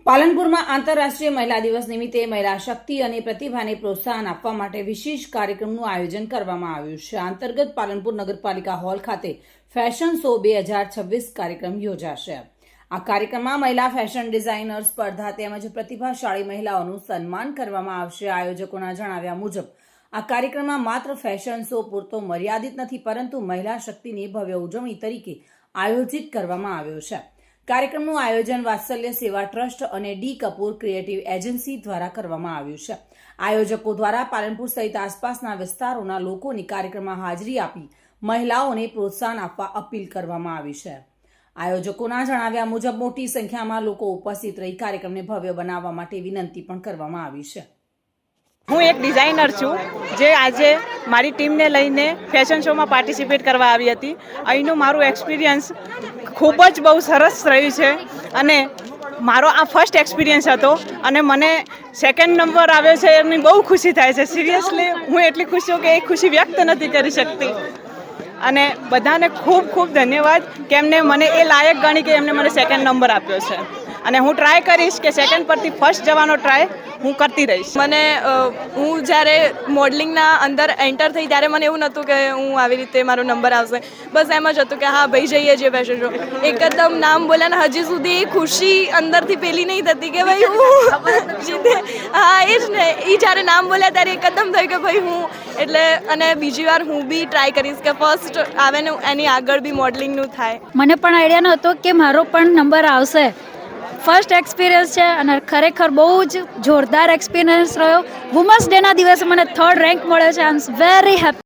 પાલનપુરમાં આંતરરાષ્ટ્રીય મહિલા દિવસ નિમિત્તે મહિલા શક્તિ અને પ્રતિભાને પ્રોત્સાહન આપવા માટે વિશેષ કાર્યક્રમનું આયોજન કરવામાં આવ્યું છે. આ અંતર્ગત પાલનપુર નગરપાલિકા હોલ ખાતે ફેશન શો 2026 કાર્યક્રમ યોજાશે. આ કાર્યક્રમમાં મહિલા ફેશન ડિઝાઇનર સ્પર્ધા તેમજ પ્રતિભાશાળી મહિલાઓનું સન્માન કરવામાં આવશે. આયોજકોના જણાવ્યા મુજબ આ કાર્યક્રમમાં માત્ર ફેશન શો પૂરતો મર્યાદિત નથી, પરંતુ મહિલા શક્તિની ભવ્ય ઉજવણી તરીકે આયોજિત કરવામાં આવ્યો છે. કાર્યક્રમનું આયોજન વાત્સલ્ય સેવા ટ્રસ્ટ અને ડી કપૂર ક્રિએટિવ એજન્સી દ્વારા કરવામાં આવ્યું છે. આયોજકો દ્વારા પાલનપુર સહિત આસપાસના વિસ્તારોના લોકોની કાર્યક્રમમાં હાજરી આપી મહિલાઓને પ્રોત્સાહન આપવા અપીલ કરવામાં આવી છે. આયોજકોના જણાવ્યા મુજબ મોટી સંખ્યામાં લોકો ઉપસ્થિત રહી કાર્યક્રમને ભવ્ય બનાવવા માટે વિનંતી પણ કરવામાં આવી છે. હું એક ડિઝાઇનર છું જે આજે મારી ટીમને લઈને ફેશન શોમાં પાર્ટિસિપેટ કરવા આવી હતી. અહીંનું મારું એક્સપિરિયન્સ ખૂબ જ બહુ સરસ રહ્યું છે અને મારો આ ફર્સ્ટ એક્સપિરિયન્સ હતો અને મને સેકન્ડ નંબર આવ્યો છે એની બહુ ખુશી થાય છે. સિરિયસલી હું એટલી ખુશ છું કે એ ખુશી વ્યક્ત નથી કરી શકતી અને બધાને ખૂબ ખૂબ ધન્યવાદ કે એમને મને એ લાયક ગણી કે એમને મને સેકન્ડ નંબર આપ્યો છે અને હું ટ્રાય કરીશ કે સેકન્ડ પરથી ફર્સ્ટ જવાનો ટ્રાય હું કરતી રહીશ. હું જ્યારે મોડલિંગના અંદર એન્ટર થઈ ત્યારે મને એવું નહોતું કે હું આવી રીતે મારો નંબર આવશે. બસ એમ જ હતું કે હા ભાઈ જઈએ છીએ ફેશન શો. એકદમ નામ બોલ્યા ને હજી સુધી એ ખુશી અંદરથી પેલી નહીં થતી કે ભાઈ હું જીતે. હા એ જ ને, એ જ્યારે નામ બોલ્યા ત્યારે એકદમ થયું કે ભાઈ હું એટલે. અને બીજી વાર હું બી ટ્રાય કરીશ કે ફર્સ્ટ આવે ને એની આગળ બી મોડલિંગનું થાય. મને પણ આઈડિયા નહોતો કે મારો પણ નંબર આવશે. ફર્સ્ટ એક્સપિરિયન્સ છે અને ખરેખર બહુ જ જોરદાર એક્સપિરિયન્સ રહ્યો. વુમન્સ ડેના દિવસે મને 3rd રેન્ક મળ્યો છે. આઈ એમ વેરી હેપી.